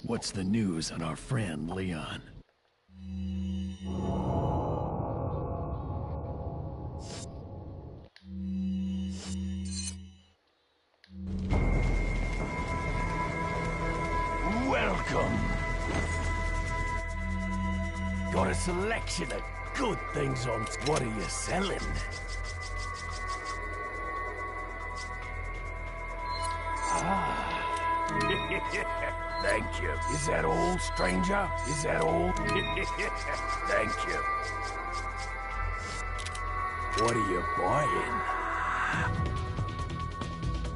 What's the news on our friend Leon? Welcome. Got a selection of good things on. What are you selling? Thank you. Is that all, stranger? Is that all? Thank you. What are you buying?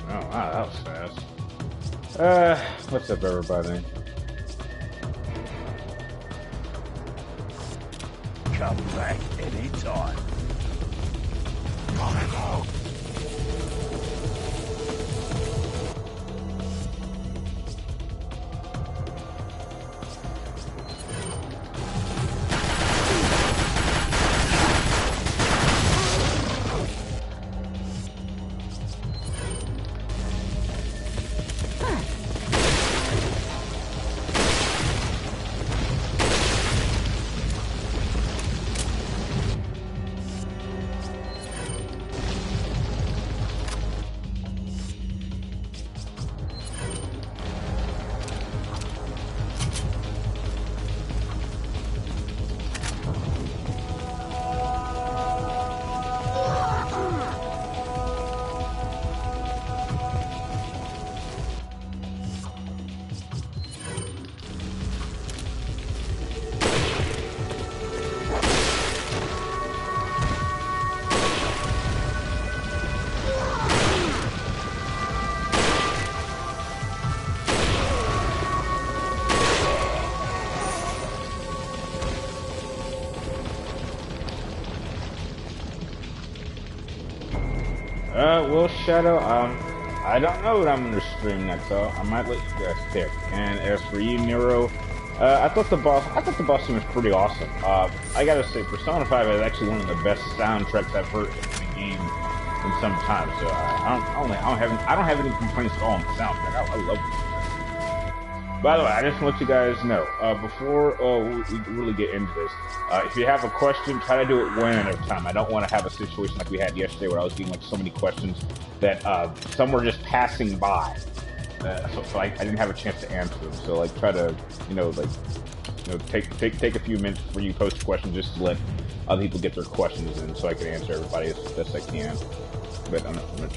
Oh, wow, that was fast. What's up, everybody? Come back anytime. Well, Shadow, I don't know what I'm gonna stream next, so I might let you guys pick. And as for you, Nero, I thought the boss scene was pretty awesome. I gotta say, Persona 5 is actually one of the best soundtracks I've heard in a game in some time. So I don't have any complaints at all on the soundtrack. I love it. By the way, I just want to let you guys know, before we really get into this, if you have a question, try to do it one at a time. I don't want to have a situation like we had yesterday where I was getting like so many questions that some were just passing by. So I didn't have a chance to answer them. So like try to, take a few minutes before you post questions just to let other people get their questions in so I can answer everybody as best I can. But I'm going to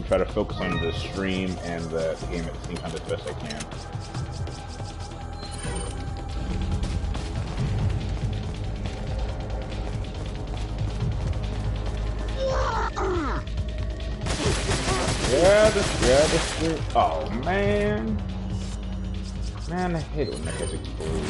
try to focus on the stream and the game at the same time as best I can. Yeah, this. Oh man, I hate it when that gets exploded.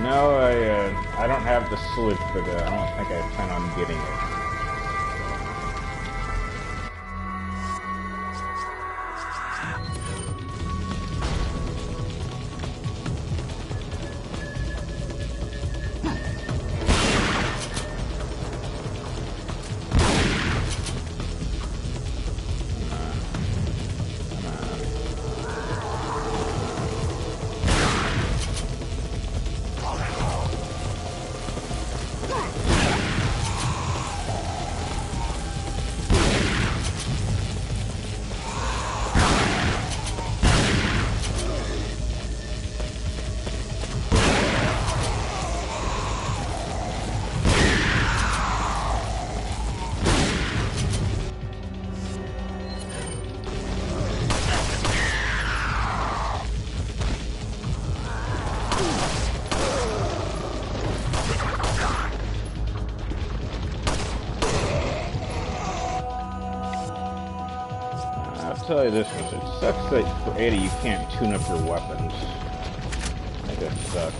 No, I don't have the Switch, but I don't think I plan on getting it. tell you this much. It sucks that for Ada you can't tune up your weapons. I guess it sucks.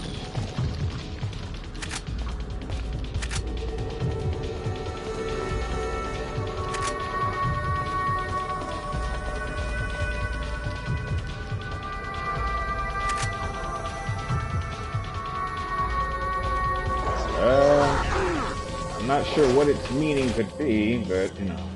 I'm not sure what its meaning could be, but, you know.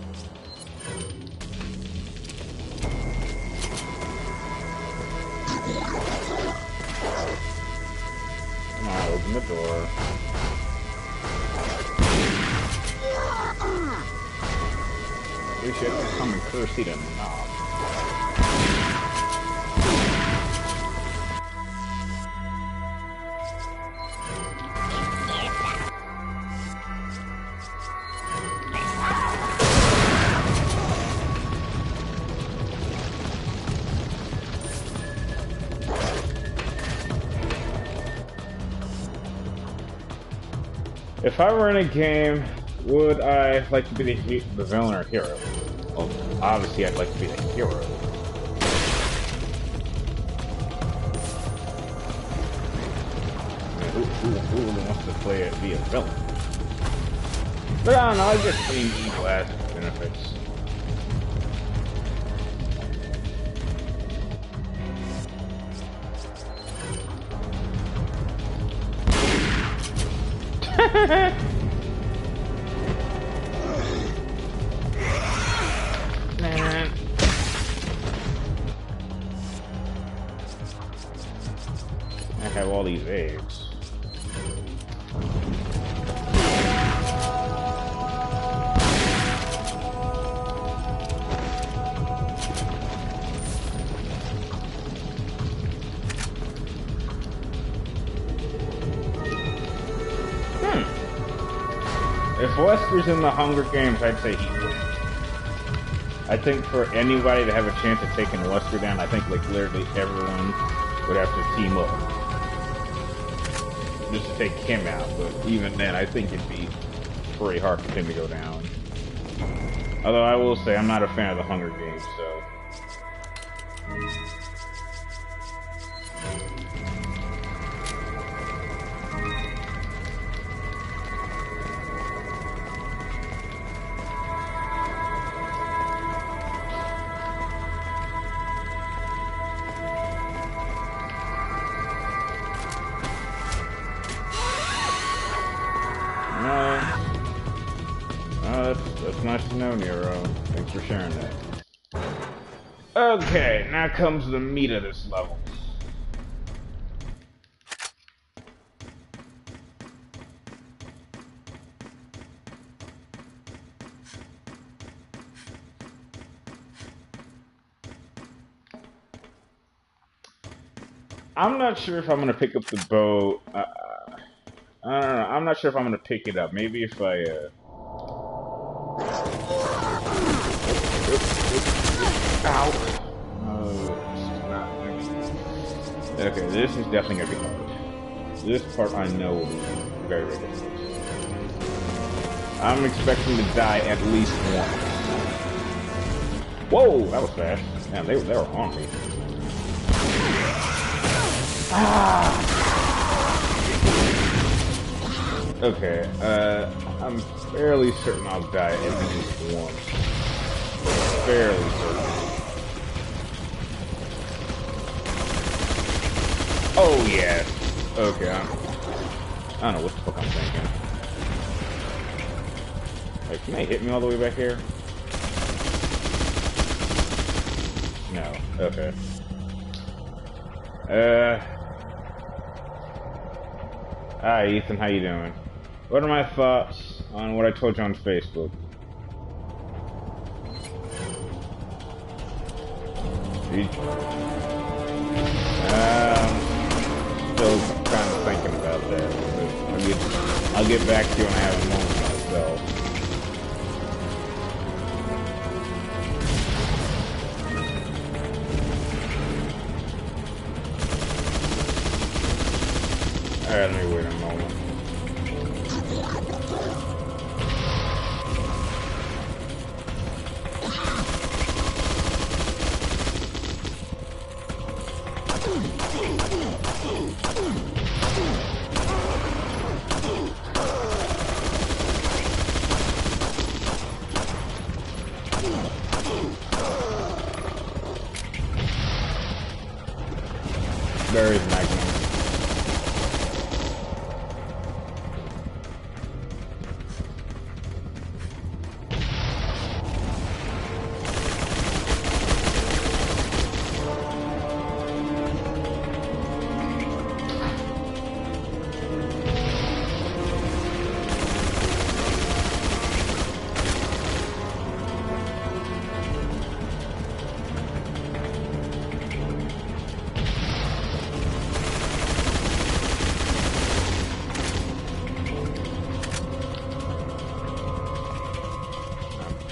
Come on, open the door. We should come and first eat a knob. If I were in a game, would I like to be the villain or hero? Well, obviously I'd like to be the hero. Who wants to play it, be a villain? But I don't know, I just think evil has benefits. Man. I have all these eggs. If Wesker's in the Hunger Games, I'd say he would. I think for anybody to have a chance of taking Wesker down, I think like literally everyone would have to team up just to take him out. But even then, I think it'd be pretty hard for him to go down. Although I will say, I'm not a fan of the Hunger Games, so. That's nice to know, Nero. Thanks for sharing that. Okay, now comes the meat of this level. I'm not sure if I'm gonna pick up the bow. I don't know. I'm not sure if I'm gonna pick it up. Maybe if I. Ow. Okay, this is definitely gonna be hard. This part I know will be very ridiculous. I'm expecting to die at least once. Whoa, that was fast. Man, they were on me. Ah. Okay, I'm fairly certain I'll die at least once. Fairly certain. Oh, yes. Okay, I don't know what the fuck I'm thinking. Wait, can they hit me all the way back here? No. Okay. Hi, Ethan. How you doing? What are my thoughts on what I told you on Facebook? Still kind of thinking about that. I'll get back to you when I have a moment myself. Alright, let me wait a moment.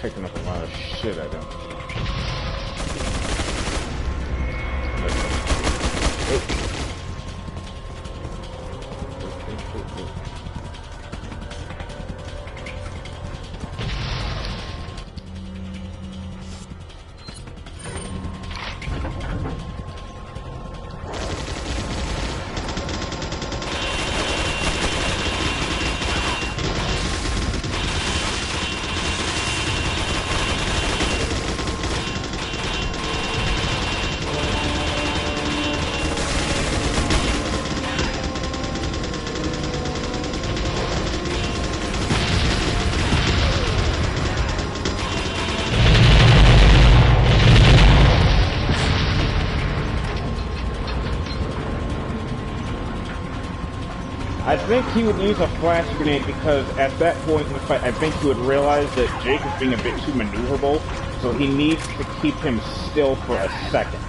picking up a lot of shit I don't need. I think he would use a flash grenade because at that point in the fight, I think he would realize that Jake is being a bit too maneuverable, so he needs to keep him still for a second.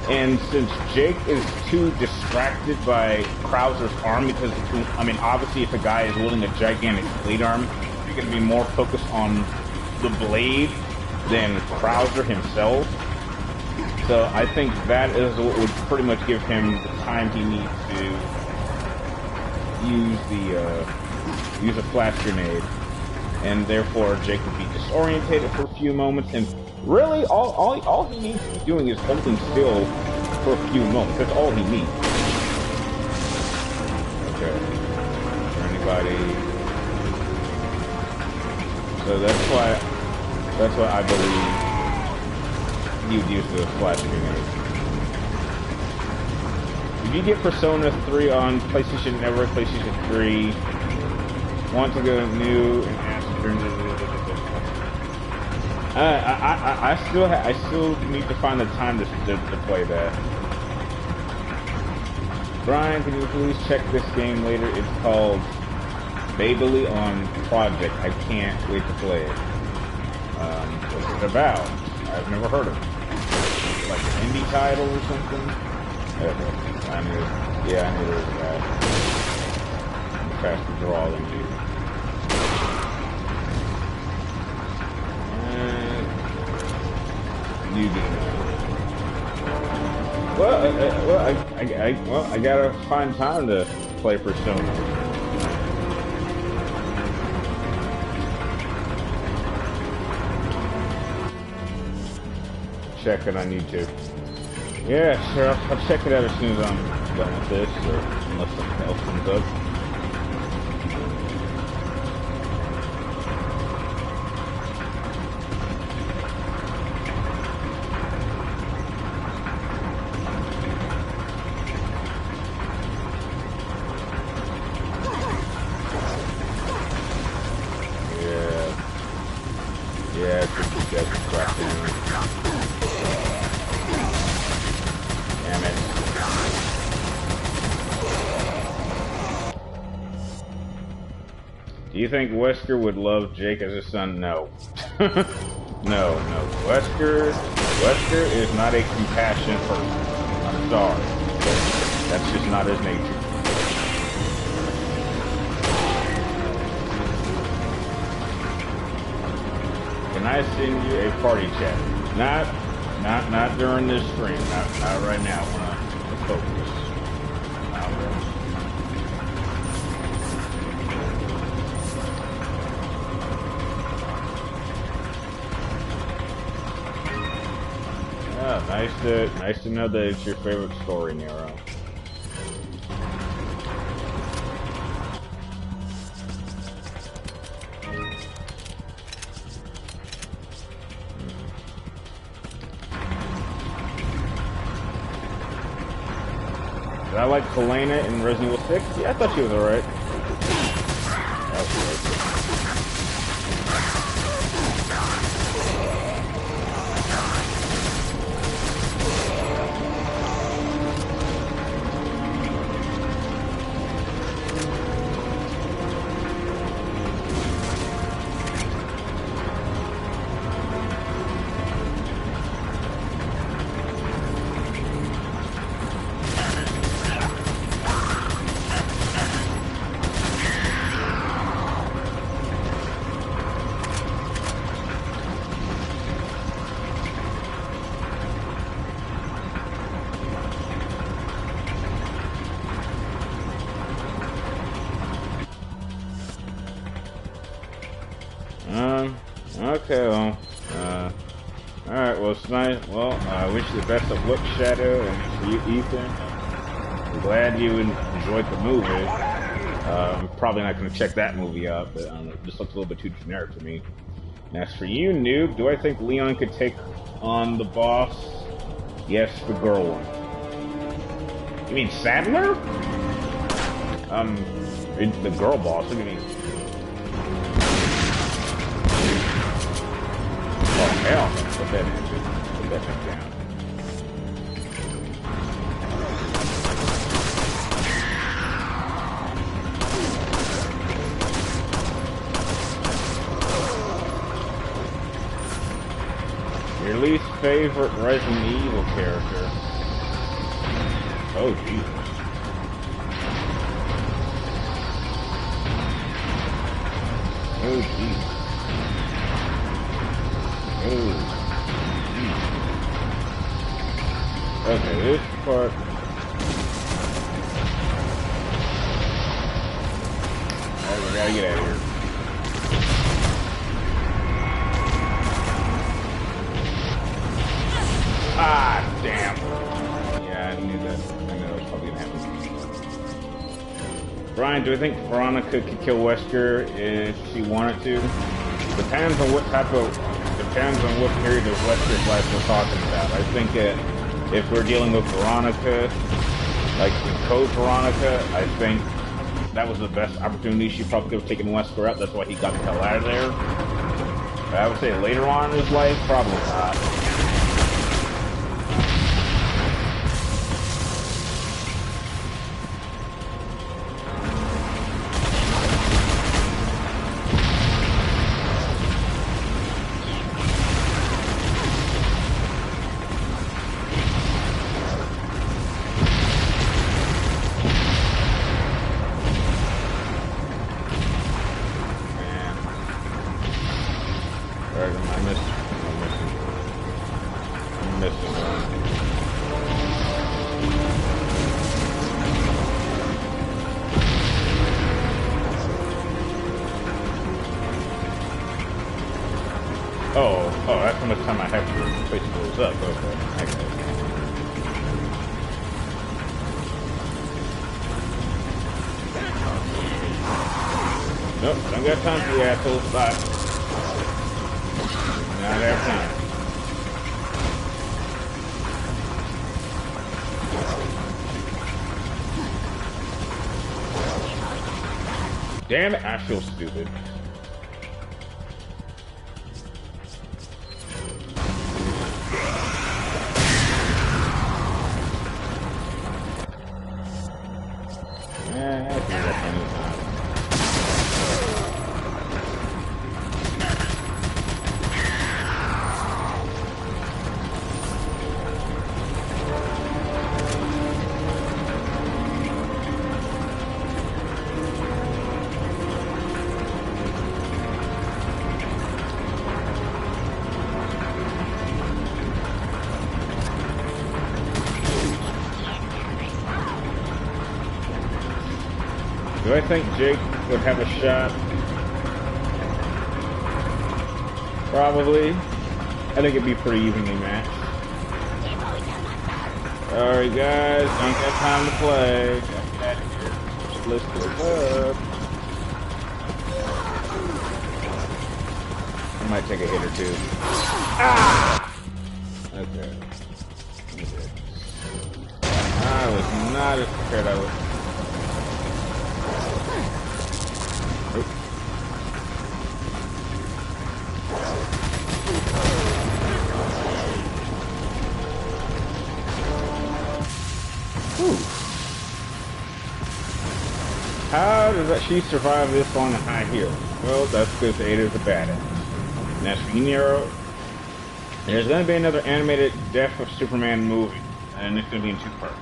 And since Jake is too distracted by Krauser's arm, because, I mean, obviously if a guy is wielding a gigantic blade arm, you're going to be more focused on the blade than Krauser himself. So I think that is what would pretty much give him the time he needs to use a flash grenade, and therefore Jake would be disorientated for a few moments, and really all he needs to be doing is holding still for a few moments. That's all he needs. Okay. Is there anybody? So that's why I believe he would use the flash grenade. If you get Persona 3 on PlayStation Network, PlayStation 3, want to go new and ask I still need to find the time to play that. Brian, can you please check this game later? It's called Babily on Project. I can't wait to play it. What's it about? I've never heard of it. Like an indie title or something? Okay. I knew there was that. I'm faster draw than you. You do that. Well, I gotta find time to play Persona. Check it on YouTube. Yeah, sure. I'll check it out as soon as I'm done with this, or unless something else comes up. Yeah, it's just get crap in. Damn it. Do you think Wesker would love Jake as his son? No. No. Wesker is not a compassionate person. I'm sorry. That's just not his nature. Can I send you a party chat? Not during this stream. Not right now. I want to focus. Oh, nice to know that it's your favorite story, Nero. I like Helena in Resident Evil 6. Yeah, I thought she was alright. Okay, well, alright, well, it's nice. Well, I wish you the best of luck, Shadow, and for you, Ethan. I'm glad you enjoyed the movie. I'm probably not going to check that movie out, but I don't know, it just looks a little bit too generic to me. And as for you, Noob, do I think Leon could take on the boss? Yes, the girl one. You mean Sadler? The girl boss, what do you mean? Oh, hell no. Put that in, dude. Put that thing down. Your least favorite Resident Evil character? Oh, Jesus. Oh, Jesus. Oh. Okay, this part. Alright, we gotta get out of here. Ah, damn. Yeah, I knew that. I knew that was probably gonna happen. Brian, do I think Veronica could kill Wesker if she wanted to? Depends on what period of Wesker's life we're talking about. I think if we're dealing with Veronica, like the Code Veronica, I think that was the best opportunity. She probably could have taken Wesker out. That's why he got the hell out of there. But I would say later on in his life, probably not. Oh, that's how much time I have to place those up. Okay. Nope, don't got time for you assholes. Bye. Not have time. Damn it, I feel stupid. Do I think Jake would have a shot? Probably. I think it'd be pretty evenly matched. Alright guys, don't got time to play. Gotta get out of here. Let's go up. I might take a hit or two. Ah! Okay. I was not as prepared I was. How does she survive this long and high heel? Well, that's because Ada's a badass. And as for Nero, there's going to be another animated Death of Superman movie, and it's going to be in 2 parts.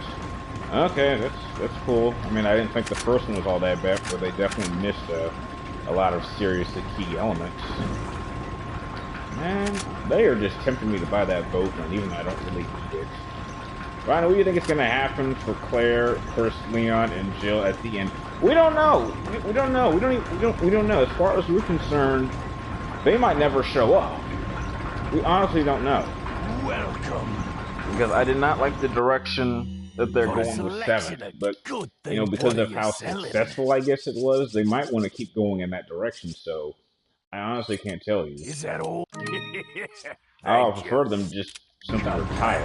Okay, that's cool. I mean, I didn't think the first one was all that bad, but they definitely missed a lot of seriously key elements. Man, they are just tempting me to buy that boat run, even though I don't really need it. Ryan, what do you think is going to happen for Claire, first Leon, and Jill at the end? We don't know. We don't know. We don't know. As far as we're concerned, They might never show up. We honestly don't know. Welcome. Because I did not like the direction that they're going with 7. But, you know, because of how successful I guess it was, they might want to keep going in that direction, so I honestly can't tell you. Is that all? I prefer them just simply retire.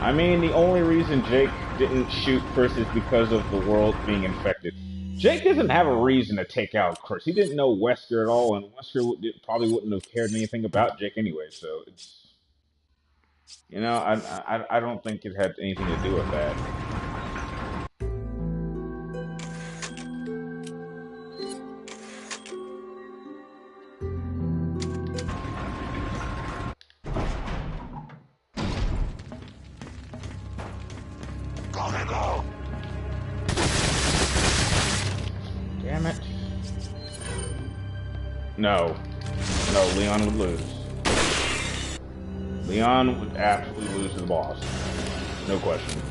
I mean, the only reason Jake didn't shoot Chris is because of the world being infected. Jake doesn't have a reason to take out Chris. He didn't know Wesker at all, and Wesker probably wouldn't have cared anything about Jake anyway, so it's... You know, I don't think it had anything to do with that. Damn it. No. No, Leon would lose. Leon would absolutely lose to the boss. No question.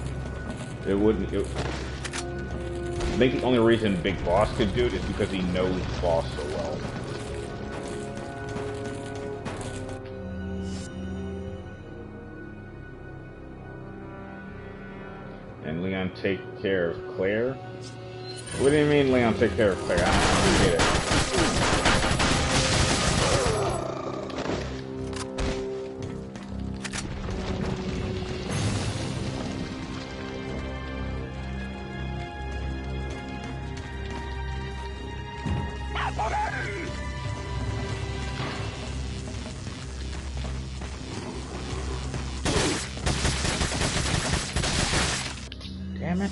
It wouldn't... I think the only reason Big Boss could do it is because he knows the boss so well. And Leon take care of Claire? What do you mean Leon take care of Claire? I don't get it. Damn it.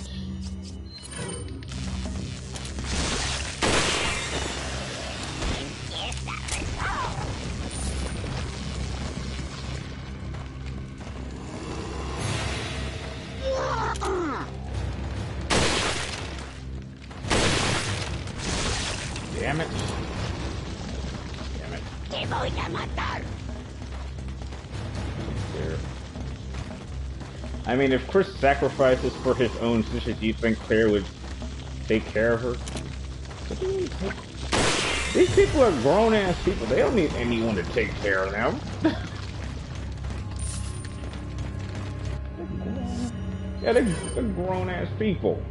Damn it. Damn it. Te voy a matar. There. I mean, if Chris sacrifices for his own sister, do you think Claire would take care of her? These people are grown-ass people. They don't need anyone to take care of them. Yeah, they're grown-ass people.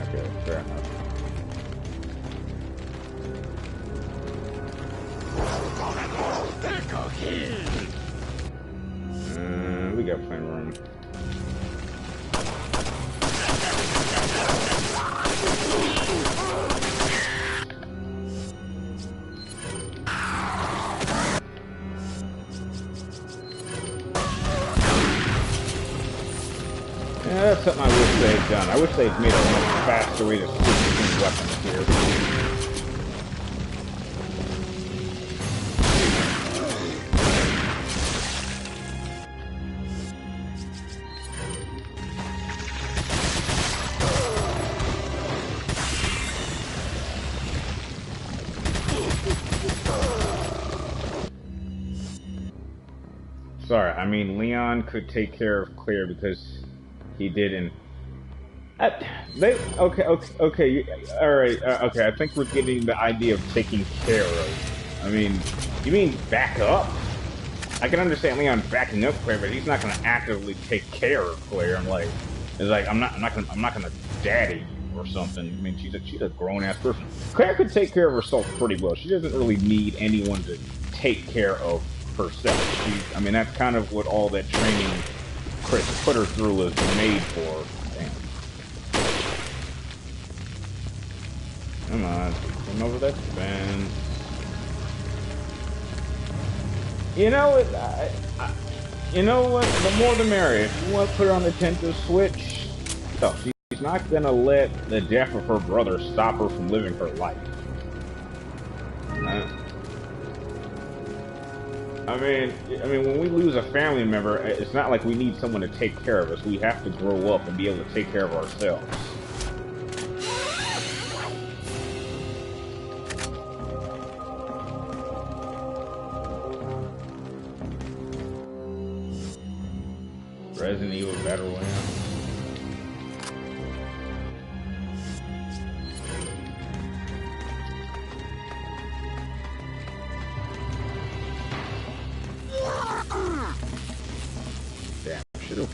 Okay, fair enough. We got plenty of room. Yeah, that's something I wish they had done. I wish they had made a much faster way to switch between weapons here. Sorry, I mean, Leon could take care of Claire because he didn't. Okay, alright, okay, I think we're getting the idea of taking care of. I mean, you mean back up? I can understand Leon backing up Claire, but he's not gonna actively take care of Claire. It's like, I'm not gonna daddy or something. I mean, she's a grown-ass person. Claire could take care of herself pretty well. She doesn't really need anyone to take care of herself. I mean, that's kind of what all that training Chris put her through was made for. Damn. Come on, come over that fence. You know what? You know what? The more the merrier. If you want to put her on the Nintendo Switch, so she's not gonna let the death of her brother stop her from living her life. I mean, when we lose a family member, it's not like we need someone to take care of us. We have to grow up and be able to take care of ourselves. Resident Evil Battle Royale.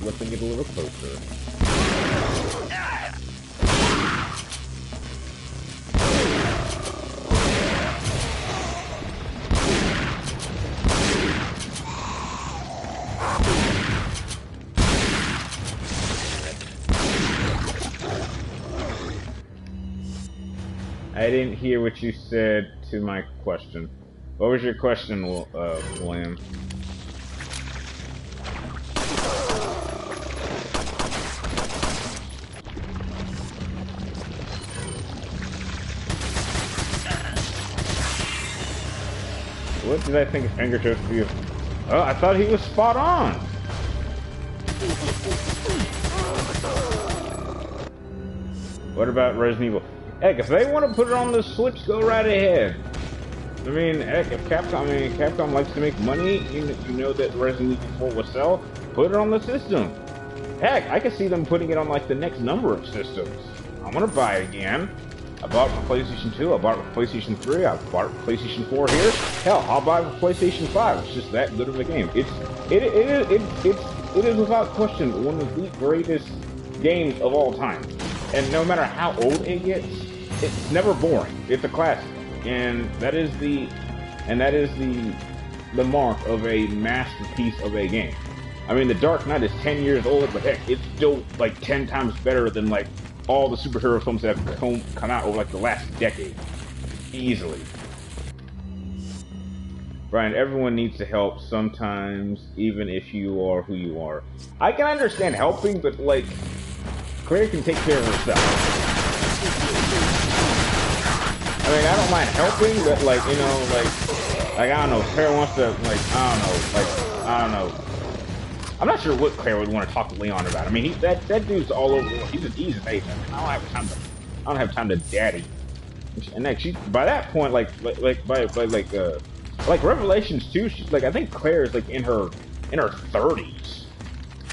let them get a little closer. I didn't hear what you said to my question. What was your question, William? What did I think of Anger Toast for you? Oh, I thought he was spot on! What about Resident Evil? Heck, if they want to put it on the Switch, go right ahead. I mean, heck, if Capcom likes to make money, you know that Resident Evil 4 will sell, put it on the system. Heck, I could see them putting it on like the next number of systems. I'm gonna buy it again. I bought it for PlayStation 2, I bought it for PlayStation 3, I bought it for PlayStation 4 here. Hell, I'll buy it for PlayStation 5. It's just that good of a game. It is without question one of the greatest games of all time. And no matter how old it gets, it's never boring. It's a classic, and that is the mark of a masterpiece of a game. I mean, The Dark Knight is 10 years old, but heck, it's still like 10 times better than like all the superhero films that have come out over like the last decade, easily. Brian, everyone needs to help sometimes, even if you are who you are. I can understand helping, but like, Claire can take care of herself. I mean, I don't mind helping, but like, you know, like I don't know, if Claire wants to, like, I don't know. I'm not sure what Claire would want to talk to Leon about. I mean, that dude's all over. He's an ace. I don't have time to daddy. And like, by that point, like Revelations 2, she's like, I think Claire is like in her 30s.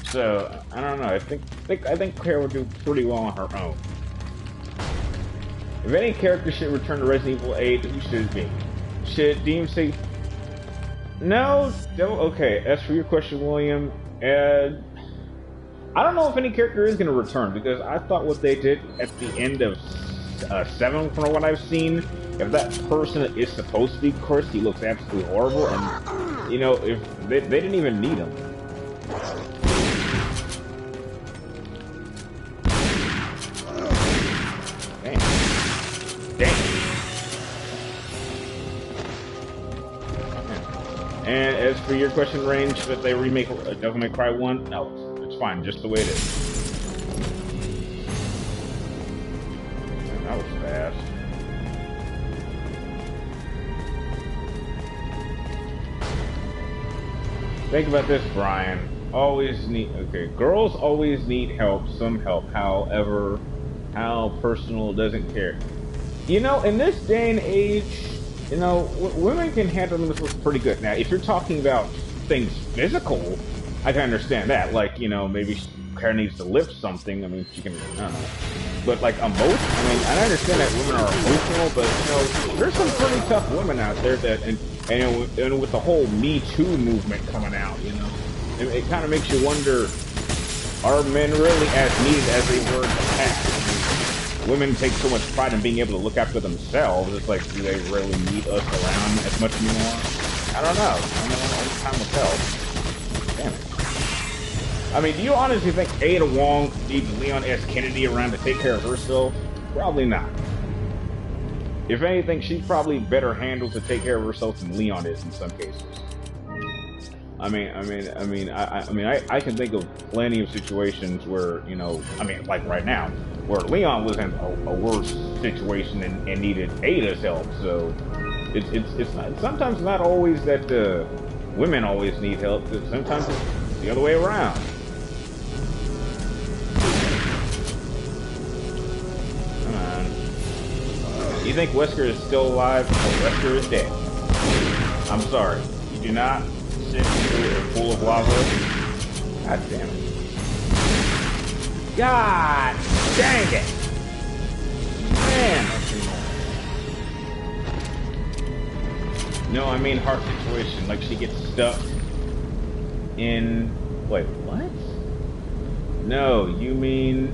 So I don't know. I think Claire would do pretty well on her own. If any character should return to Resident Evil 8, who should it be? Should DMC? No. Okay. As for your question, William, I don't know if any character is going to return, because I thought what they did at the end of 7, from what I've seen, if that person is supposed to be cursed, he looks absolutely horrible, and you know, if they didn't even need him. And as for your question, Range, that they remake Devil May Cry 1, no, it's fine, just the way it is. Man, that was fast. Think about this, Brian. Girls always need help, some help, however, how personal doesn't care. You know, in this day and age, you know, women can handle themselves pretty good. Now, if you're talking about things physical, I can understand that. Like, you know, maybe Claire needs to lift something. I mean, she can, I don't know. But, like, I understand that women are emotional, but, you know, there's some pretty tough women out there that, and with the whole Me Too movement coming out, you know, it kind of makes you wonder, are men really as needed as they were in the past? Women take so much pride in being able to look after themselves. It's like, do they really need us around as much anymore? I don't know. Only time will tell. Damn it. I mean, do you honestly think Ada Wong needs Leon S. Kennedy around to take care of herself? Probably not. If anything, she's probably better handled to take care of herself than Leon is in some cases. I can think of plenty of situations where, you know, like right now, where Leon was in a worse situation and needed Ada's help. So it's not, sometimes not always that women always need help. Sometimes it's the other way around. Come on. You think Wesker is still alive? No, Wesker is dead. I'm sorry. You do not sit into a pool of lava. God damn it. God dang it! Man! No, I mean heart situation. Like she gets stuck in... Wait, what? No, you mean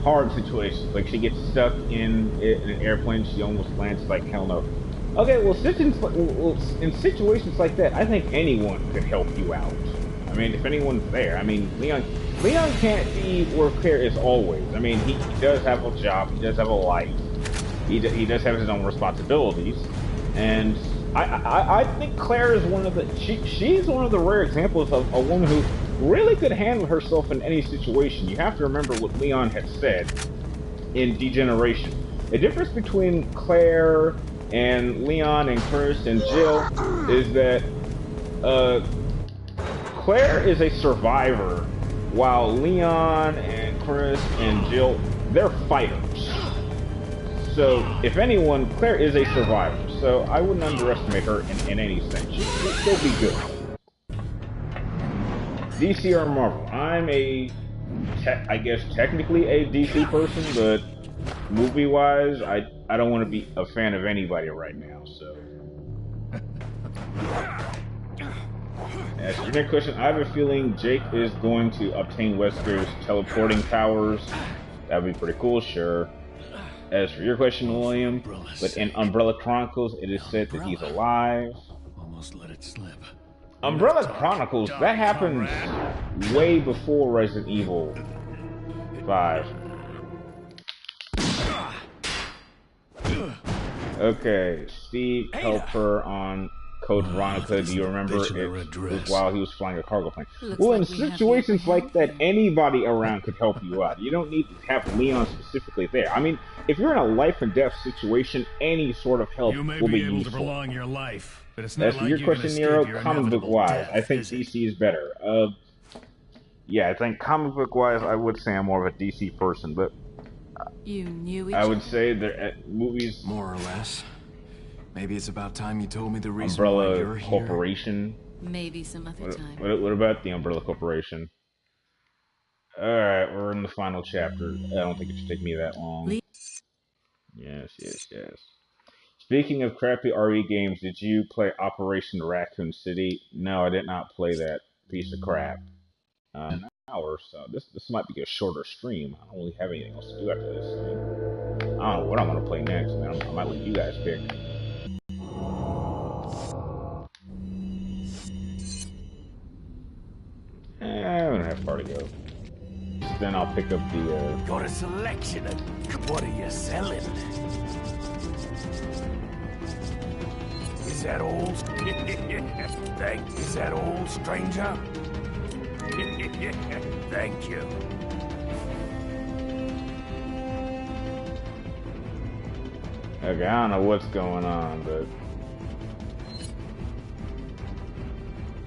hard situations. Like she gets stuck in an airplane, she almost lands like hell no. Okay, well, in situations like that, I think anyone could help you out. I mean, if anyone's there. I mean, Leon can't be where Claire is always. I mean, he does have a job, he does have a life, he does have his own responsibilities, and I think Claire is one of the she's one of the rare examples of a woman who really could handle herself in any situation. You have to remember what Leon had said in Degeneration. The difference between Claire and Leon and Chris and Jill is that Claire is a survivor, while Leon and Chris and Jill, they're fighters. So, if anyone, Claire is a survivor, so I wouldn't underestimate her in any sense. She'd still be good. DC or Marvel? I'm I guess technically a DC person, but movie-wise, I don't want to be a fan of anybody right now, so. As for your next question, I have a feeling Jake is going to obtain Wesker's teleporting powers. That would be pretty cool, sure. As for your question, William, but in Umbrella Chronicles, it is said that he's alive. Almost let it slip. Umbrella Chronicles, that happened way before Resident Evil 5. Okay, Steve helped her on Code Veronica. Do you remember? It was while he was flying a cargo plane. Well, in situations like that, anybody around could help you out. You don't need to have Leon specifically there. I mean, if you're in a life and death situation, any sort of help will be useful. You may be able to prolong your life, but it's not As for your question, Nero, comic book wise, I think DC is better. Yeah, I think comic book wise, I would say I'm more of a DC person, but you knew I would say that movies, more or less. Maybe it's about time you told me the reason Umbrella why you're Corporation. here. Maybe some other time. What about the Umbrella Corporation? Alright, we're in the final chapter. I don't think it should take me that long. Yes. Speaking of crappy RE games, did you play Operation Raccoon City? No, I did not play that piece of crap. An hour, so this might be a shorter stream. I don't really have anything else to do after this. I don't know what I want to play next, man. I might let you guys pick. I don't have far to go. Then I'll pick up the, Got a selection of... What are you selling? Is that all? Is that all, stranger? Thank you. Okay, I don't know what's going on, but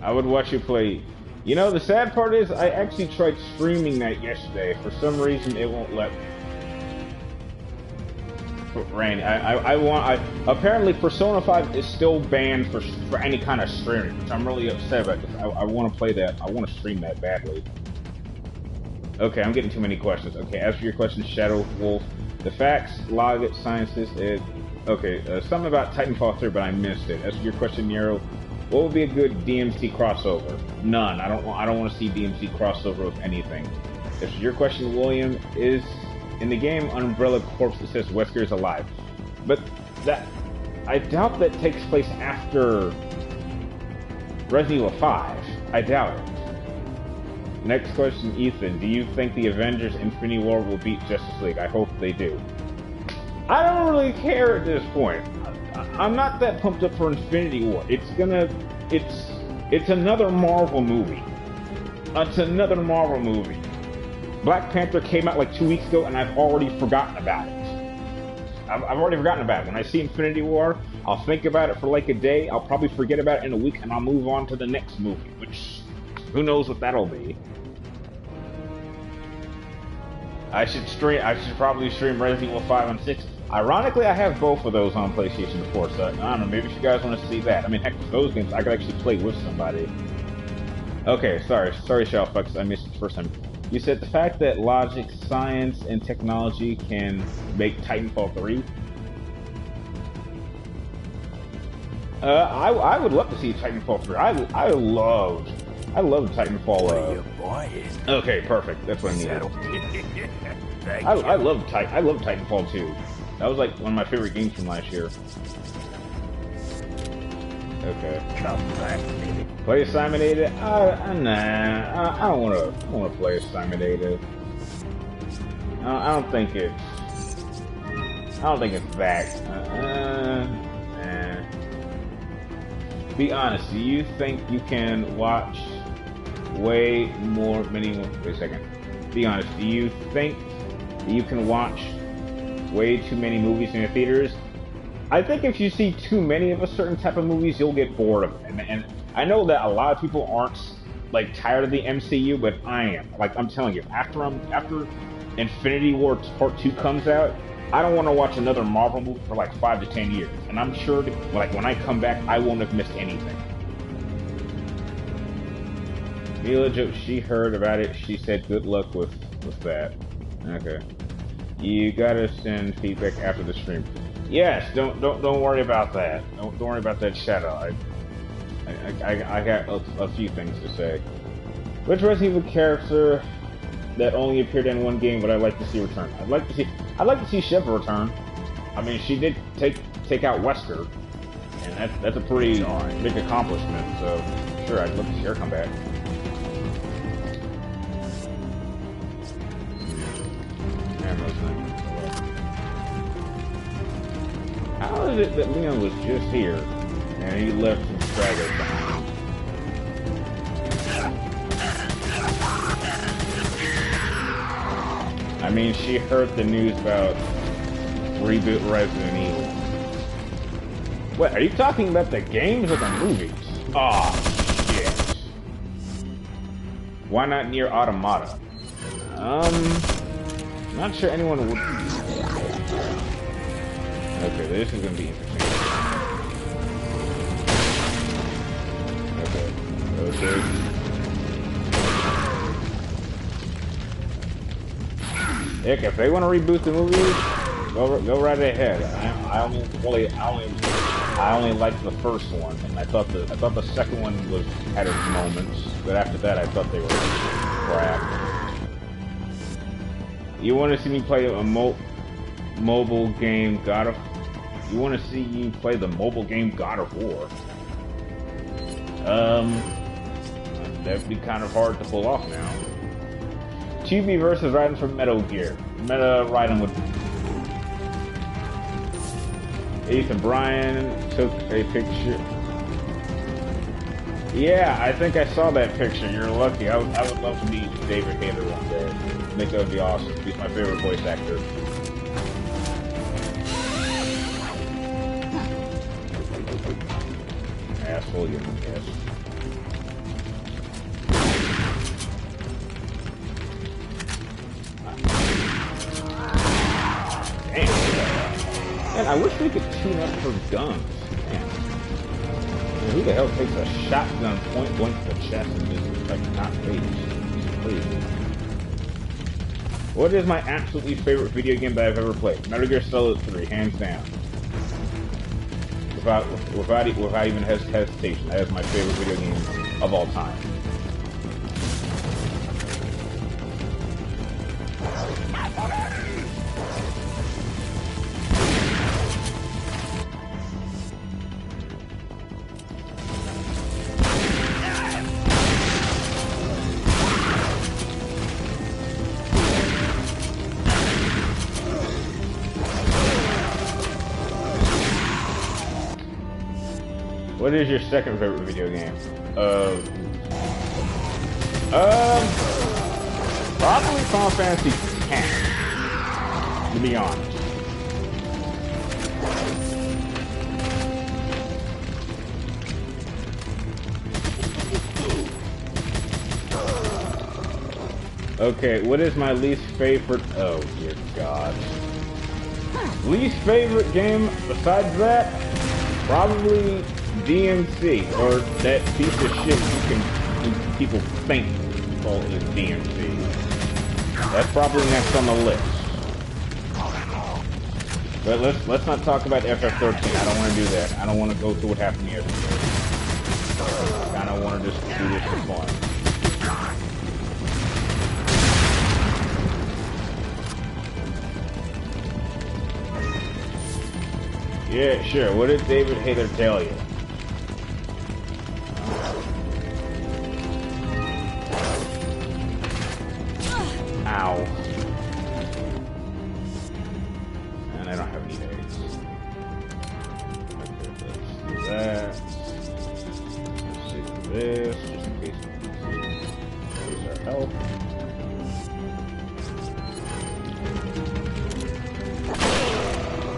I would watch you play. You know, the sad part is, I actually tried streaming that yesterday. For some reason, it won't let me. Randy, apparently Persona 5 is still banned for any kind of streaming, which I'm really upset about, because I want to play that. I want to stream that badly. Okay, I'm getting too many questions. Okay, as for your question, Shadow Wolf, the facts, logic, sciences, something about Titanfall 3, but I missed it. As for your question, Nero, what would be a good DMC crossover? None. I don't want to see DMC crossover with anything. As for your question, William, is in the game Umbrella Corps that says Wesker is alive, but I doubt that takes place after Resident Evil 5. I doubt it. Next question, Ethan. Do you think the Avengers Infinity War will beat Justice League? I hope they do. I don't really care at this point. I'm not that pumped up for Infinity War. It's another Marvel movie. It's another Marvel movie. Black Panther came out like 2 weeks ago, and I've already forgotten about it. I've already forgotten about it. When I see Infinity War, I'll think about it for like a day. I'll probably forget about it in a week, and I'll move on to the next movie, which who knows what that'll be. I should probably stream Resident Evil 5 and 6. Ironically, I have both of those on PlayStation 4, so I don't know, maybe if you guys want to see that. I mean, heck, those games I could actually play with somebody. Okay, sorry, Shellfucks, I missed it the first time. You said the fact that logic, science, and technology can make Titanfall 3? I would love to see Titanfall 3. I loved I love Titanfall. What are you buying? Okay, perfect. That's what I Is that needed. all? Thank I you. love Titanfall 2. That was like one of my favorite games from last year. Okay. Come back, baby. Play Simulated? Nah. I don't wanna play Simulated. I don't think it's that. Nah. Be honest. Do you think you can watch way more? Wait a second. Be honest. Do you think you can watch way too many movies in the theaters? I think if you see too many of a certain type of movies, you'll get bored of it. And I know that a lot of people aren't like tired of the MCU, but I am. Like I'm telling you, after Infinity War Part 2 comes out, I don't want to watch another Marvel movie for like 5 to 10 years. And I'm sure that, like when I come back, I won't have missed anything. Mila joked she heard about it. She said good luck with that. Okay. You gotta send feedback after the stream. Yes, don't worry about that. Don't worry about that, Shadow. I got a few things to say. Which Resident Evil character that only appeared in one game would I like to see return? I'd like to see Shiva return. I mean, she did take out Wesker, and that's a pretty big accomplishment. So sure, I'd love to see her come back. How is it that Leon was just here and he left some stragglers behind? I mean, she heard the news about reboot Resident Evil. What, are you talking about the games or the movies? Aw, shit. Why not Nier Automata? Not sure anyone would... Okay, this is gonna be interesting. Okay. Heck, if they want to reboot the movie, go right ahead. I only liked the first one, and I thought the second one had its moments, but after that I thought they were crap. You want to see me play a mobile game You want to see you play the mobile game God of War? That'd be kind of hard to pull off now. Chibi versus Raiden from Metal Gear. Raiden would. Ethan Bryan took a picture. Yeah, I think I saw that picture. You're lucky. I would love to meet David Hayter one day. I think that would be awesome. He's my favorite voice actor. Asshole, you guess. Damn. Man, I wish we could tune up for guns. Man. Who the hell takes a shotgun point blank to the chest and just like not phased? Please. What is my absolutely favorite video game that I've ever played? Metal Gear Solid 3, hands down. Without even hesitation, that is my favorite video game of all time. What is your second favorite video game? Probably Final Fantasy X, to be honest. Okay, what is my least favorite? Oh dear God. Least favorite game besides that? Probably DMC, or that piece of shit people think is DMC. That's probably next on the list. But let's not talk about FF13. I don't want to do that. I don't want to go through what happened yesterday. I kind of want to just do this for fun. Yeah, sure. What did David Hayter tell you? Ow. And I don't have any days. Okay, let's do that. Let's do this, just in case we lose our health.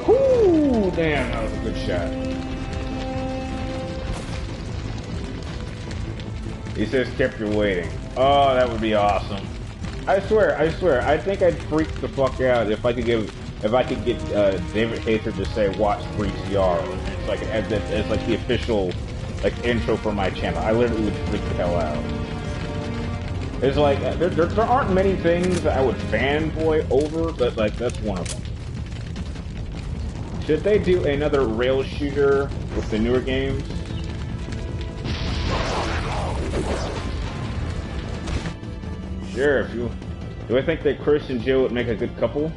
Whoo! Damn, that was a good shot. He says kept you waiting. Oh, that would be awesome. I swear, I think I'd freak the fuck out if I could get David Hayter to say watch free TR. It's like it's like the official like intro for my channel. I literally would freak the hell out. It's like there aren't many things that I would fanboy over, but like that's one of them. Should they do another rail shooter with the newer games? Sure, if you... Do I think that Chris and Jill would make a good couple?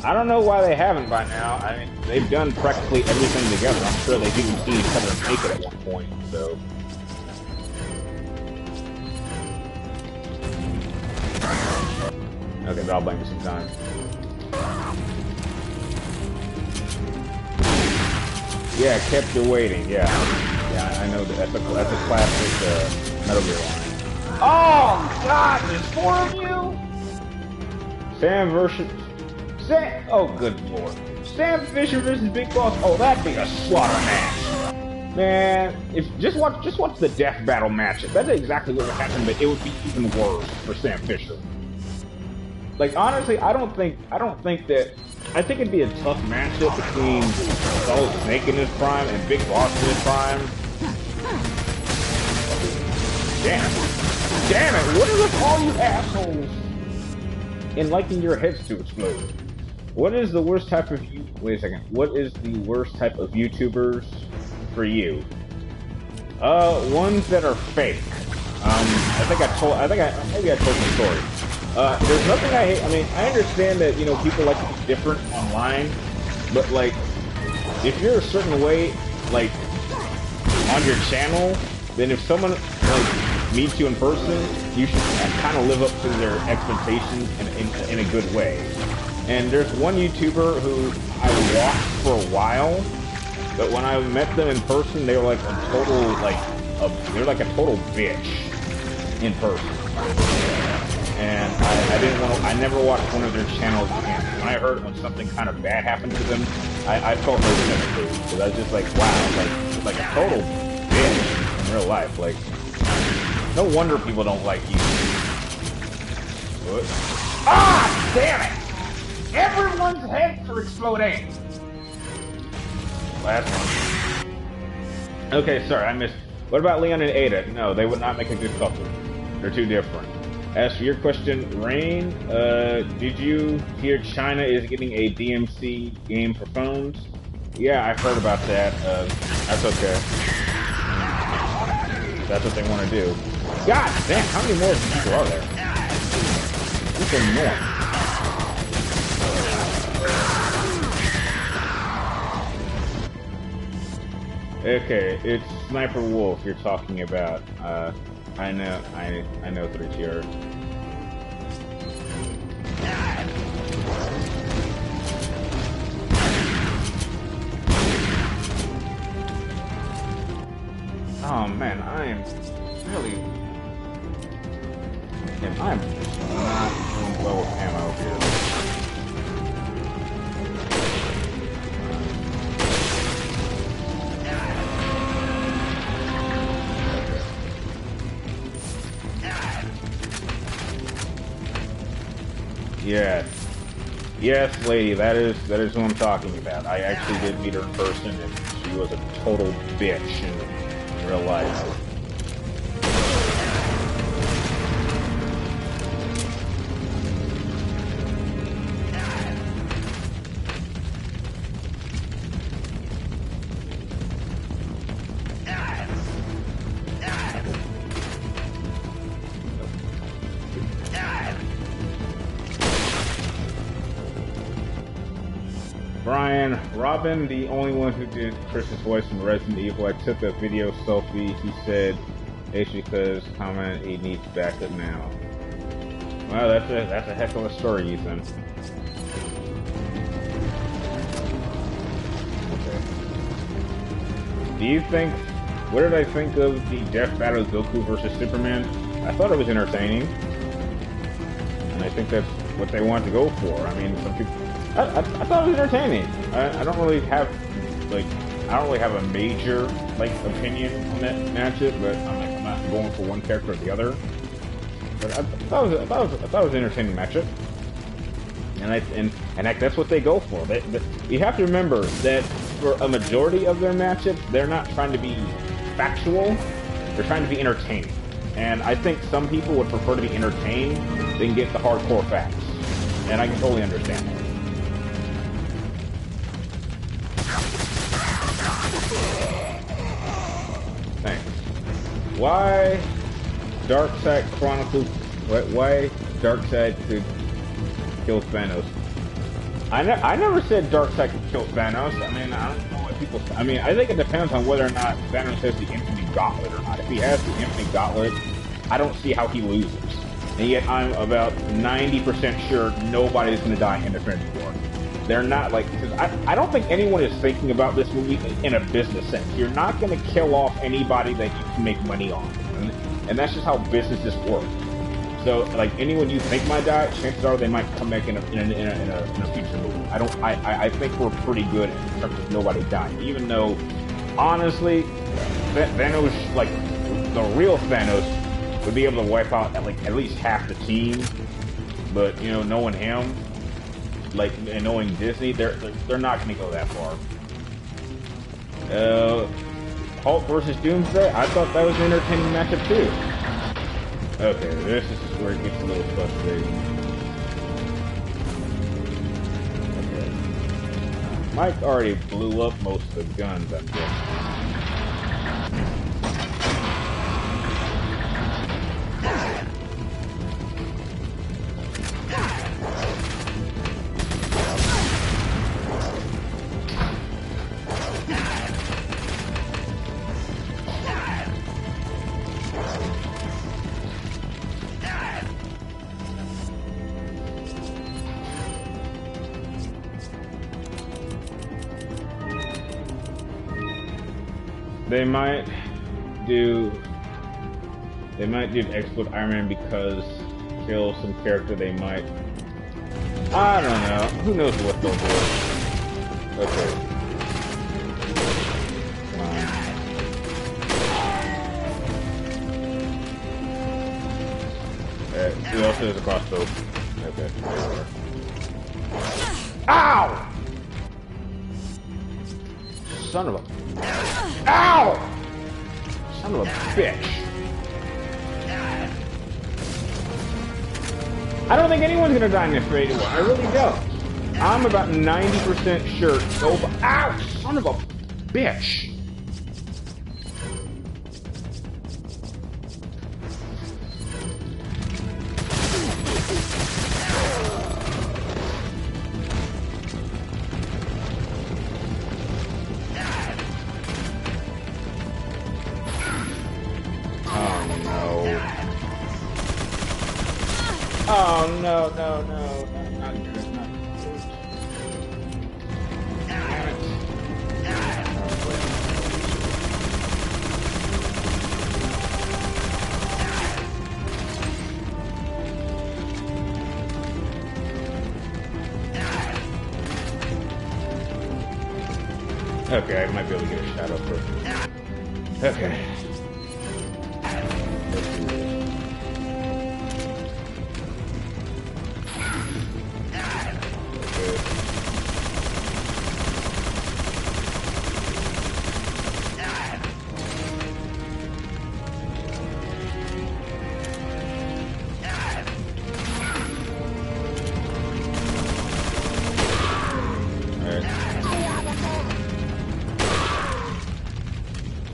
I don't know why they haven't by now. I mean, they've done practically everything together. I'm sure they've even seen each other make it at one point, so... Okay, but I'll blame you sometime. Yeah, kept you waiting, yeah. Yeah, I know that. That's a classic Metal Gear line. Oh, God, there's 4 of you? Sam versus... Sam... Oh, good lord. Sam Fisher versus Big Boss? Oh, that'd be a slaughter match. Man, if just watch the death battle match. That's exactly what would happen, but it would be even worse for Sam Fisher. Like, honestly, I think it'd be a tough matchup between Solid Snake in his prime and Big Boss in his prime. Damn it, what is with all you assholes in liking your heads to explode? What is the worst type of wait a second. What is the worst type of YouTubers for you? Ones that are fake. Maybe I told the story. There's nothing I hate. I mean, I understand that, you know, people like to be different online, but like, if you're a certain way, like, on your channel, then if someone, like, meets you in person, you should kind of live up to their expectations in a good way. And there's one YouTuber who I watched for a while, but when I met them in person, they were like a total, they're like a total bitch in person. And I never watched one of their channels again. When I heard when something kind of bad happened to them, I felt no sympathy, because I was just like, wow, like a total bitch in real life. Like, no wonder people don't like you. What? Ah, damn it! Everyone's heads are exploding. Last one. Okay, sorry, I missed. What about Leon and Ada? No, they would not make a good couple. They're too different. As for your question, Rain, did you hear China is getting a DMC game for phones? Yeah, I've heard about that. That's okay. That's what they want to do. God damn, how many more people are there? It's annoying. Okay, it's Sniper Wolf you're talking about. I know 3TR. Oh man, I am really... I'm not doing well with ammo here. Yes, lady, that is who I'm talking about. I actually did meet her in person, and she was a total bitch in real life. Brian, Robin, the only one who did Chris's voice in Resident Evil. I took a video selfie. He said, it's because comment he needs backup now. Well, that's a heck of a story, Ethan. Okay. Do you think? What did I think of the Death Battle Goku versus Superman? I thought it was entertaining, and I think that's what they want to go for. I mean, some people. I thought it was entertaining. I don't really have a major opinion on that matchup, but I'm not going for one character or the other. But I thought it was an entertaining matchup, and that's what they go for. You have to remember that for a majority of their matchups, they're not trying to be factual; they're trying to be entertaining. And I think some people would prefer to be entertained than get the hardcore facts, and I can totally understand that. Thanks. Why Darkseid Chronicles? Why Darkseid could kill Thanos? I never said Darkseid could kill Thanos. I mean, I don't know what people. I mean, I think it depends on whether or not Thanos has the Infinite Gauntlet or not. If he has the Infinite Gauntlet, I don't see how he loses. And yet, I'm about 90% sure nobody's going to die in Infinity War. They're not because I don't think anyone is thinking about this movie in a business sense. You're not going to kill off anybody that you can make money on, and that's just how businesses work. So, anyone you think might die, chances are they might come back in a future movie. I think we're pretty good in terms of nobody dying, even though, honestly, Thanos, the real Thanos, would be able to wipe out at least half the team. But knowing him. And knowing Disney, they're not going to go that far. Hulk versus Doomsday, I thought that was an entertaining matchup too. Okay, this is where it gets a little frustrating. Okay. Mike already blew up most of the guns, I'm guessing. They might do Explode Iron Man because kill some character they might. I don't know. Who knows what they'll do. Okay. Who else has a crossbow? Okay. Ow! Son of a... Ow! Son of a bitch. I don't think anyone's gonna die in this Infinity War. I really don't. I'm about 90% sure nobody... Ow! Son of a bitch. Oh no, no, no, not good, not good. Damn it. Okay, I might be able to get a shadow first. Okay.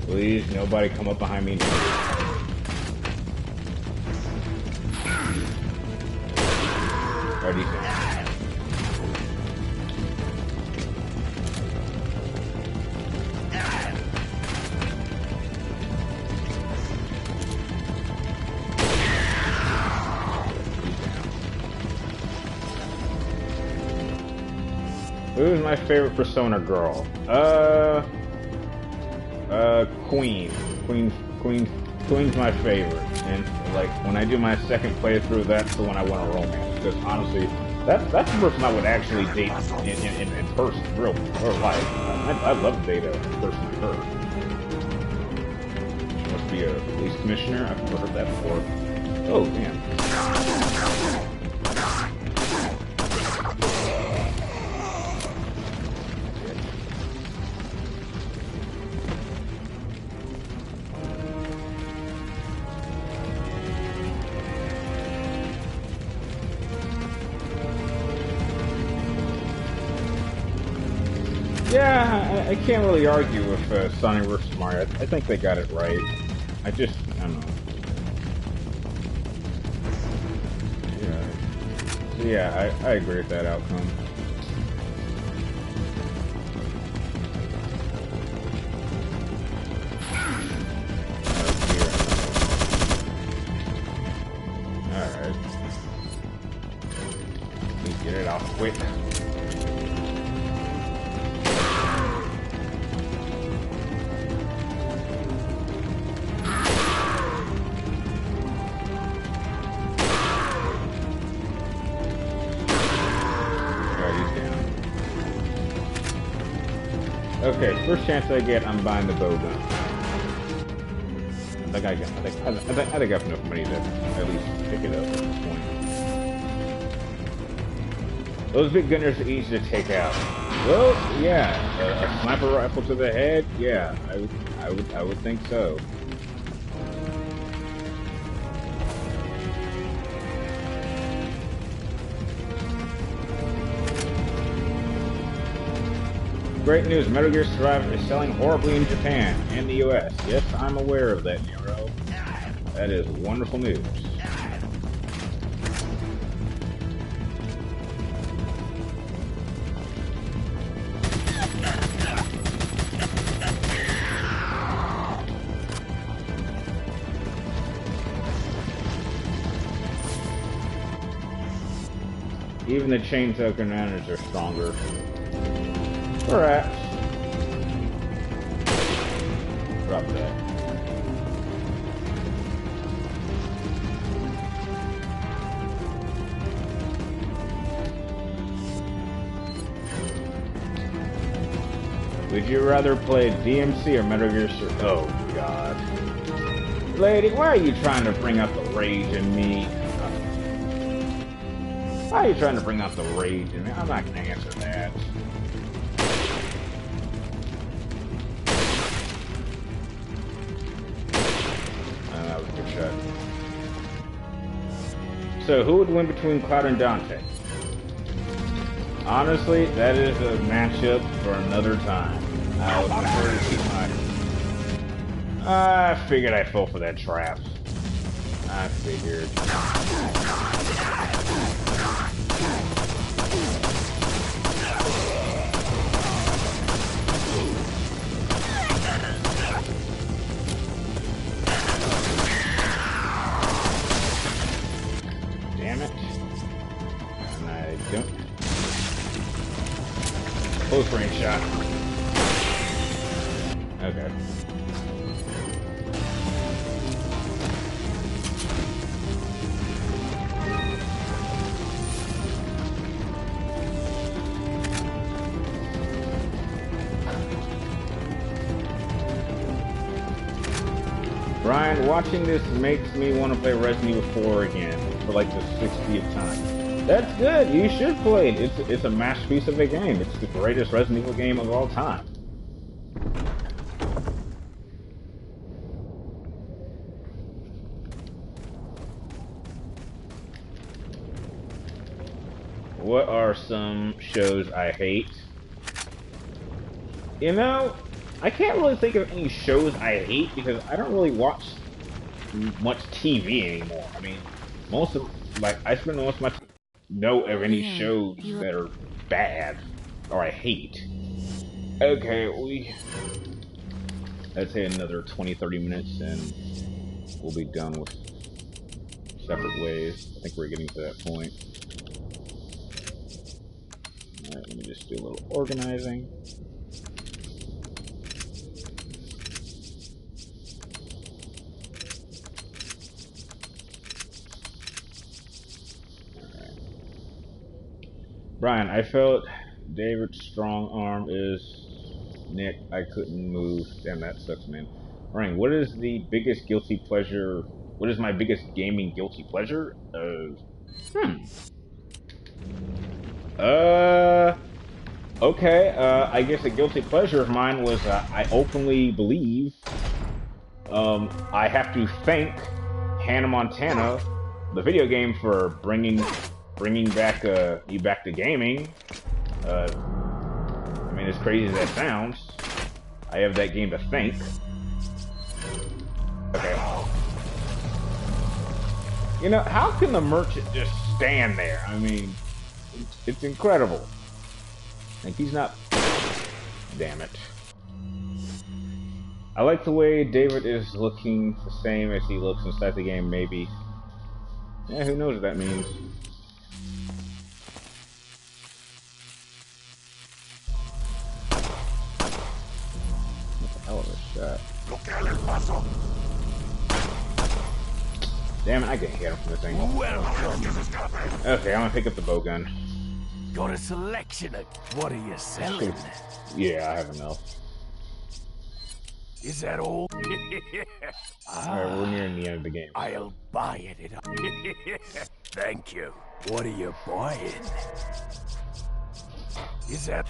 Please, nobody come up behind me. Ready? Who's my favorite Persona girl? Queen. Queen's my favorite. And, like, when I do my second playthrough, that's the one I want to romance. Because, honestly, that's the person I would actually date in person, real life. I'd love to date a person like her. She must be a police commissioner? I've never heard that before. Oh, man. Yeah, I can't really argue with Sonic vs. Mario. I think they got it right. I don't know. Yeah. So yeah, I agree with that outcome. Alright. Let me get it out quick. Okay, first chance I get, I'm buying the bow gun. I think I got enough money to at least pick it up at this point. Those big gunners are easy to take out. Well, yeah, a sniper rifle to the head. Yeah, I would think so. Great news, Metal Gear Survivor is selling horribly in Japan and the US. Yes, I'm aware of that, Nero. That is wonderful news. Even the chainsaw commanders are stronger. Perhaps. Drop that. Would you rather play DMC or Metal Gear Survive? Oh, God. Lady, why are you trying to bring out the rage in me? Why are you trying to bring out the rage in me? I'm not going to answer that. That was a good shot. So, who would win between Cloud and Dante? Honestly, that is a matchup for another time. I would prefer to keep my... I figured I fell for that trap. I figured. Damn it. And I don't. Close range shot. Okay. Brian, watching this makes me want to play Resident Evil 4 again for like the 60th time. That's good. You should play it. It's a masterpiece of a game. It's the greatest Resident Evil game of all time. What are some shows I hate? You know, I can't really think of any shows I hate because I don't really watch much TV anymore. I mean, I spend most of my time know of any shows that are bad or I hate. Okay, let's say another 20-30 minutes and we'll be done with separate ways. I think we're getting to that point. Alright, let me just do a little organizing. Alright. Brian, I felt David's strong arm is... Nick, I couldn't move. Damn, that sucks, man. Brian, what is the biggest guilty pleasure... What is my biggest gaming guilty pleasure? Okay, I guess a guilty pleasure of mine was, I openly believe, I have to thank Hannah Montana, the video game, for bringing back, me back to gaming. I mean, as crazy as that sounds, I have that game to thank. Okay. You know, how can the merchant just stand there? I mean, it's incredible. Like, he's not... Damn it. I like the way David is looking the same as he looks inside the game, maybe. Yeah, who knows what that means. What the hell is that? Damn it, I can hit him from this angle. Okay, I'm gonna pick up the bow gun. Got a selection of... What are you selling? Yeah, I have enough. Is that all? Alright, we're nearing the end of the game. I'll buy it. Thank you. What are you buying? Is that...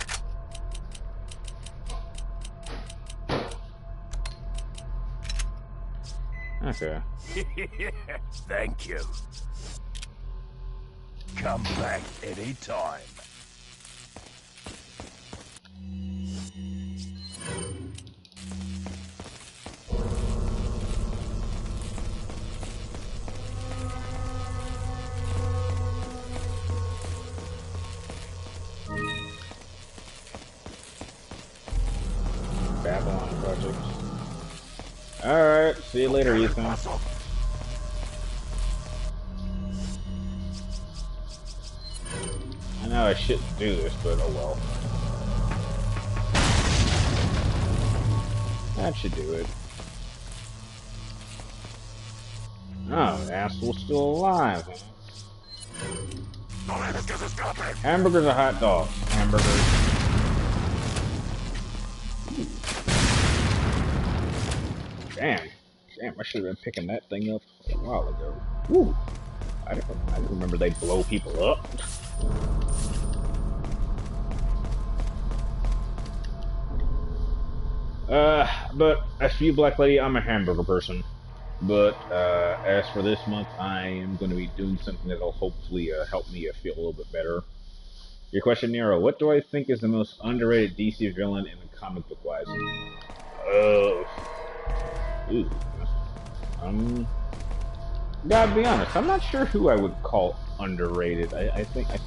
Okay. Thank you. Come back anytime. Babylon Project. Alright, see you later, Ethan. I know I shouldn't do this, but oh well. That should do it. Oh, the asshole's still alive. Hamburgers or hot dogs? Hamburgers. Damn, I should have been picking that thing up a while ago. Woo! I didn't remember they'd blow people up. But as for you, Black Lady, I'm a hamburger person. But as for this month, I am going to be doing something that'll hopefully help me feel a little bit better. Your question, Nero, what do I think is the most underrated DC villain in the comic book wise? Gotta be honest, I'm not sure who I would call underrated. I think that's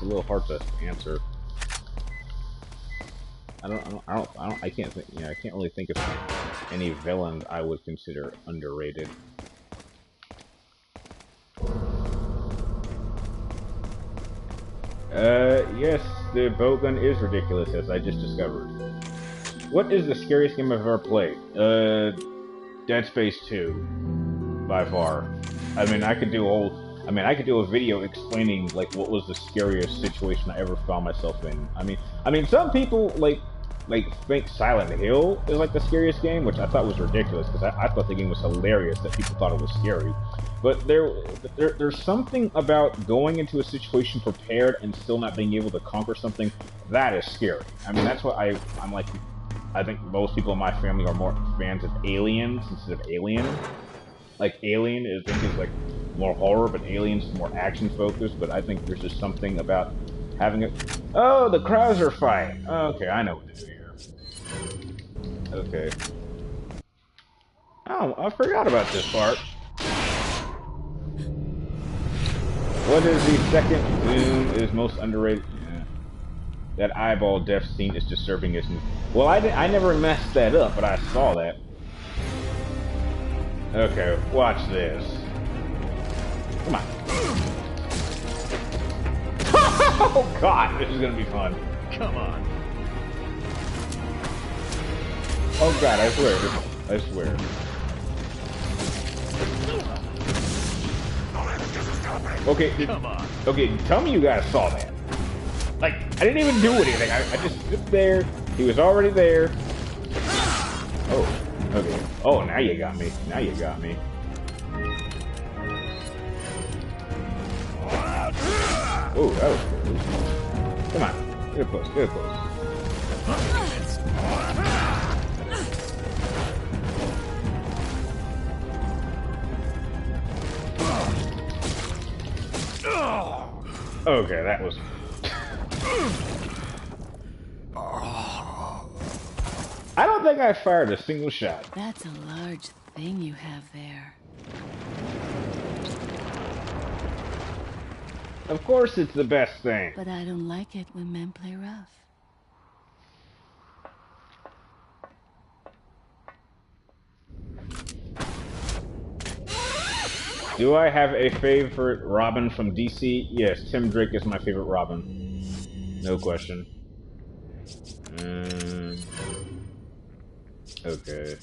a little hard to answer. I can't think, I can't really think of any villain I would consider underrated. Yes, the bowgun is ridiculous, as I just discovered. What is the scariest game I've ever played? Dead Space 2, by far. I mean, I could do a video explaining like what was the scariest situation I ever found myself in. I mean, some people like think Silent Hill is like the scariest game, which I thought was ridiculous because I thought the game was hilarious that people thought it was scary. But there's something about going into a situation prepared and still not being able to conquer something that is scary. I mean, that's what I'm like. I think most people in my family are more fans of Aliens instead of Alien. Like Alien is like more horror, but Alien's more action focused. But I think there's just something about having it. Oh, the crowds are fighting. Okay, I know what to do here. Okay. Oh, I forgot about this part. What is the second Doom is most underrated? Yeah. That eyeball death scene is disturbing as new. Well, I never messed that up, but I saw that. Okay, watch this. Come on. Oh god, this is gonna be fun. Come on. Oh god, I swear. I swear. Okay, Come on. okay, tell me you guys saw that. Like, I didn't even do anything. I just stood there. He was already there. Oh, okay. Oh, now you got me. Now you got me. Oh, that was good. Come on. Get close. Get close. Okay, that was... I don't think I fired a single shot. That's a large thing you have there. Of course it's the best thing. But I don't like it when men play rough. Do I have a favorite Robin from DC? Yes, Tim Drake is my favorite Robin. No question. Okay.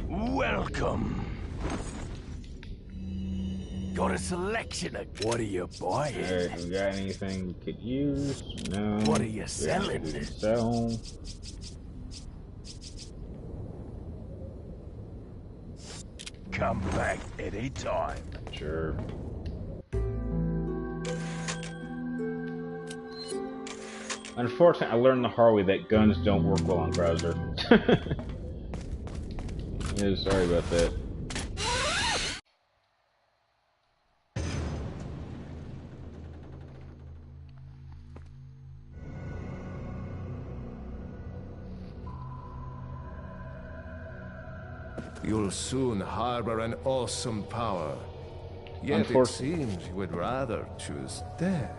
Welcome. Got a selection of... What are you buying? Alright, we got anything we could use? No. What are you selling? We can sell. Come back anytime. Sure. Unfortunately, I learned the hard way that guns don't work well on browser. Yeah, sorry about that. You'll soon harbor an awesome power. Yet it seems you would rather choose death.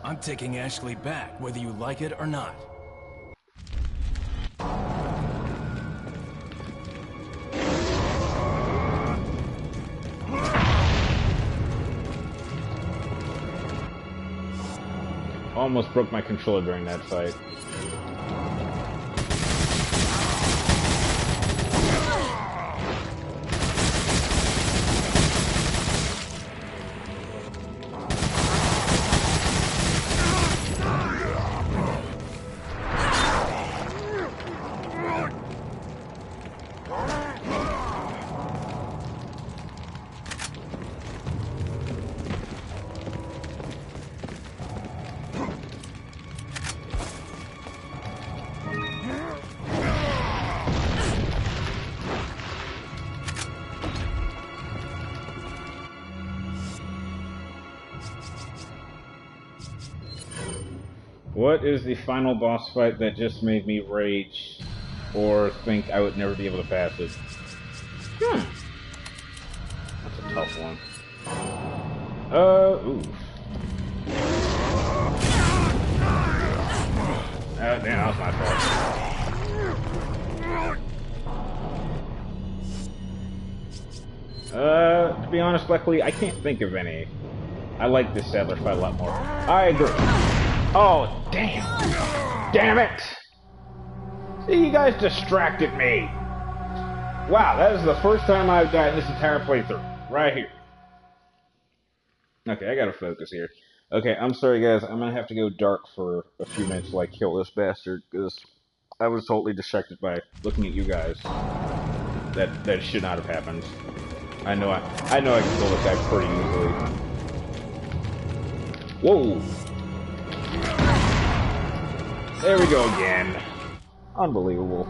I'm taking Ashley back, whether you like it or not. Almost broke my controller during that fight. What is the final boss fight that just made me rage or think I would never be able to pass it? That's a tough one. Ooh. Damn, that was my fault. To be honest, luckily, I can't think of any. I like this Sadler fight a lot more. I agree. Oh, damn. Damn it! See, you guys distracted me. Wow, that is the first time I've died in this entire playthrough. Right here. Okay, I gotta focus here. Okay, I'm sorry guys, I'm gonna have to go dark for a few minutes while I kill this bastard, because I was totally distracted by looking at you guys. That should not have happened. I know I can kill this guy pretty easily. Whoa! There we go again. Unbelievable.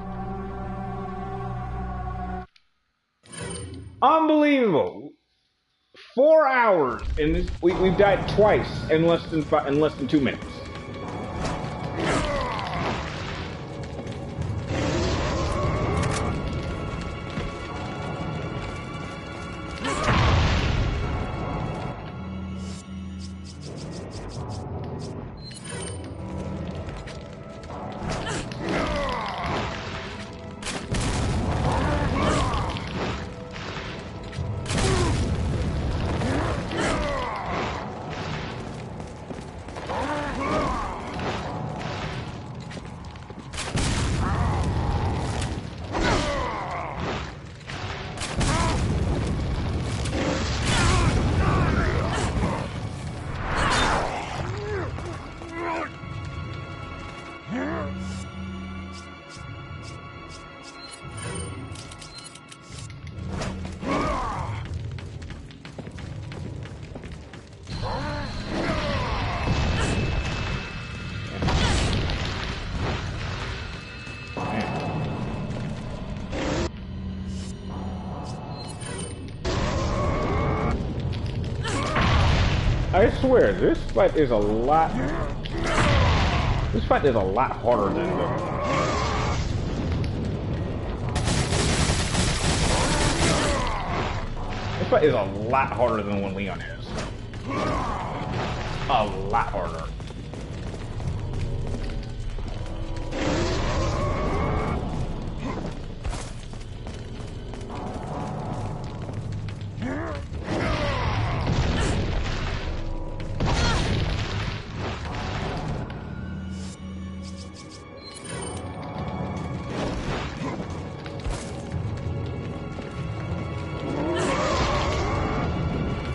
Unbelievable! 4 hours in this. We've died twice in less than 2 minutes. I swear, this fight is a lot... This fight is a lot harder than the... This fight is a lot harder than when Leon is. A lot harder.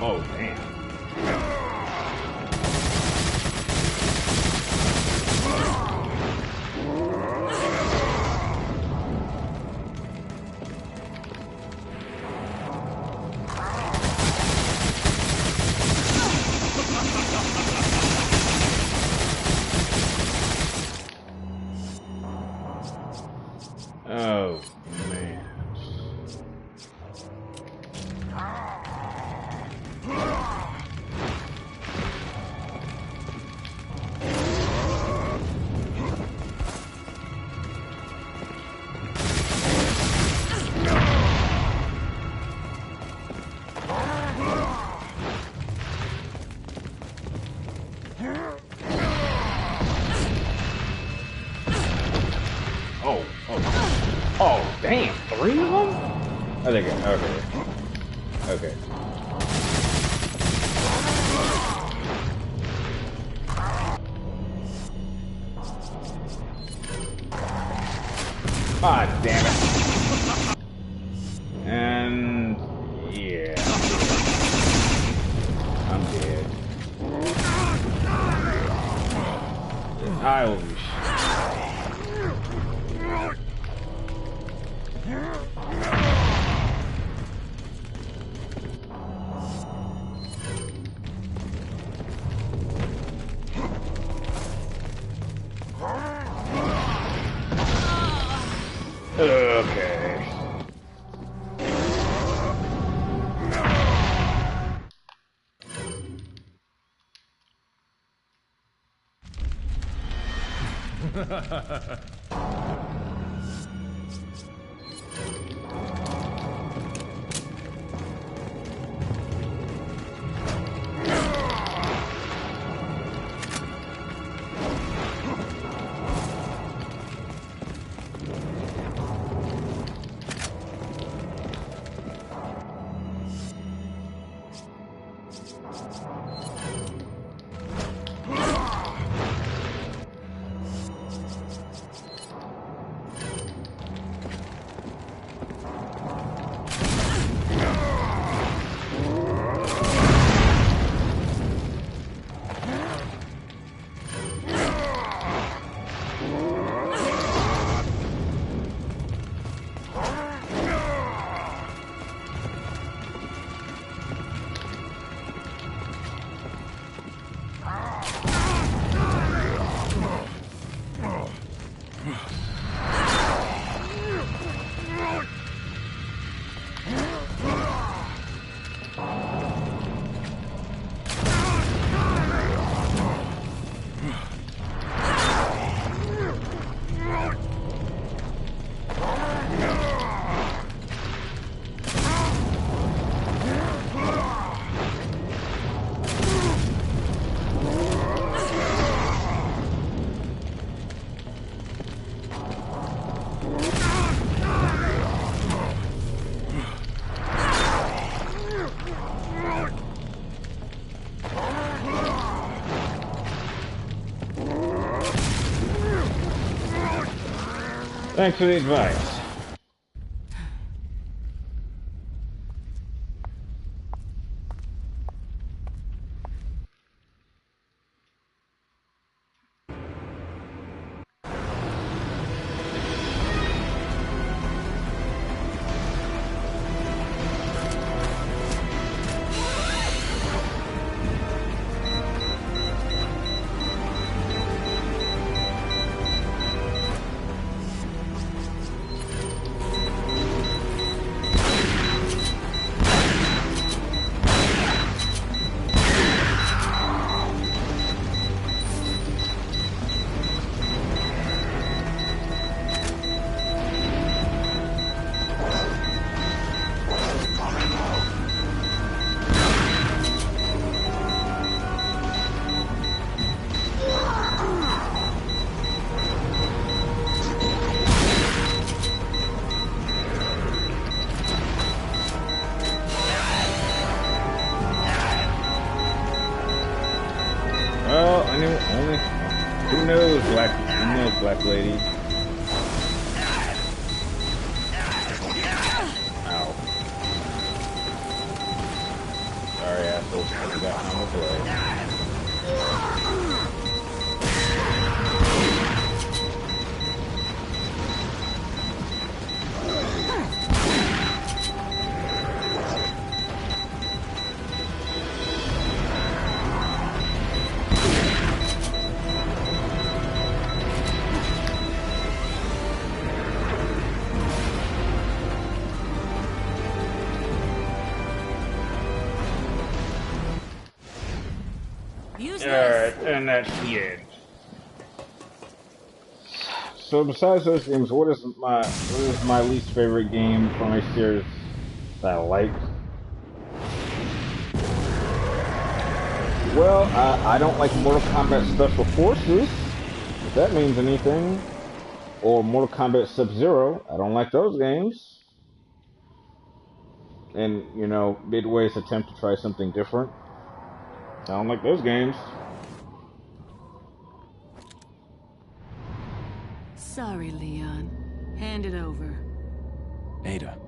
Oh, damn. Oh, man. Oh, oh. Oh, damn. 3 of them? Oh, they're good. Okay. Okay. Ah, damn it. And... yeah. I'm dead. Holy shit. Okay. Thanks for the advice. knows, Black Lady. Ow. Sorry, assholes. I got time to play. Alright, and that's the end. So besides those games, what is my least favorite game from a series that I like? Well, I don't like Mortal Kombat Special Forces, if that means anything. Or Mortal Kombat Sub-Zero. I don't like those games. And, you know, Midway's attempt to try something different. I don't like those games. Sorry, Leon. Hand it over. Ada,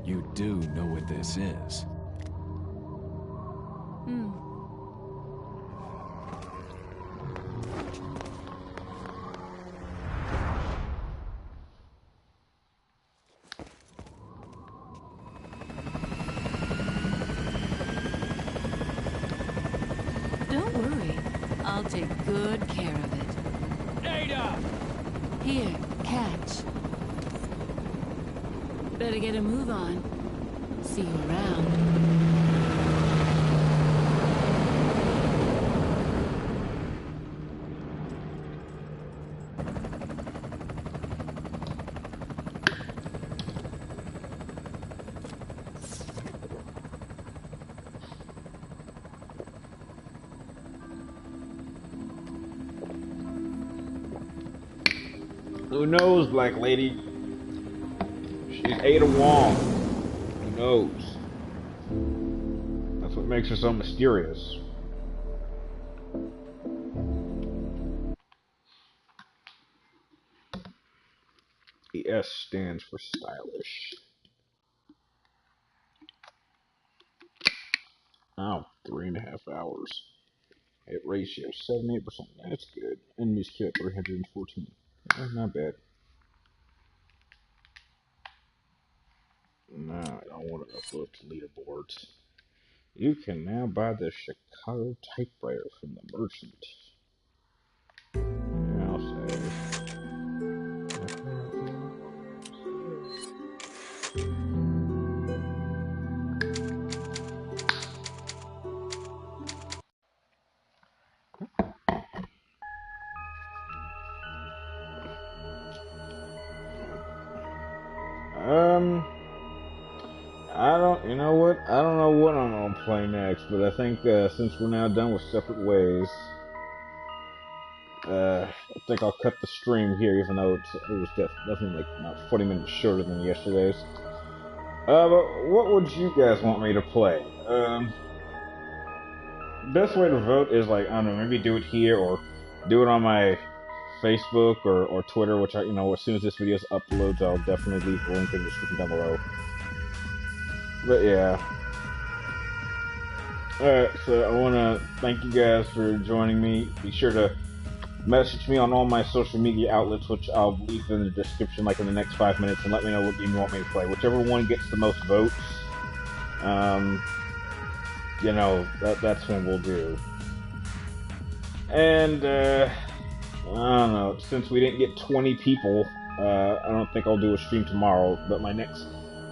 you do know what this is. Don't worry. I'll take good care of it. Ada! Here, catch. Better get a move on. See you around. Who knows, Black Lady? She's Ada Wong. Who knows? That's what makes her so mysterious. The S stands for stylish. Oh, 3.5 hours. Hit ratio 78%. That's good. Enemies killed 314. Not bad. No, I don't want to upload to leaderboards. You can now buy the Chicago typewriter from the merchant. Yeah, I'll say. You know what? I don't know what I'm gonna play next, but I think since we're now done with separate ways, I think I'll cut the stream here, even though it was definitely like about 40 minutes shorter than yesterday's. But what would you guys want me to play? Best way to vote is like, I don't know, maybe do it here or do it on my Facebook or Twitter, which you know, as soon as this video uploads, I'll definitely leave the link in the description down below. But yeah. Alright, so I want to thank you guys for joining me. Be sure to message me on all my social media outlets, which I'll leave in the description like in the next 5 minutes, and let me know what game you want me to play. Whichever one gets the most votes, you know, that's one we'll do. And, I don't know, since we didn't get 20 people, I don't think I'll do a stream tomorrow, but my next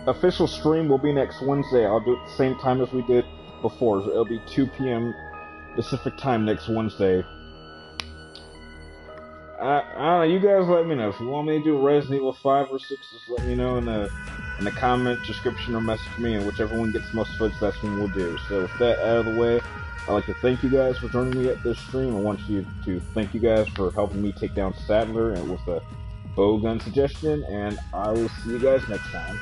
official stream will be next Wednesday. I'll do it at the same time as we did before. So it'll be 2 p.m. Pacific time next Wednesday. I don't know. You guys let me know if you want me to do Resident Evil 5 or 6. Just let me know in the comment description or message me, and whichever one gets the most votes, that's one we'll do. So with that out of the way, I'd like to thank you guys for joining me at this stream. I want you to thank you guys for helping me take down Sadler and with a bow gun suggestion, and I will see you guys next time.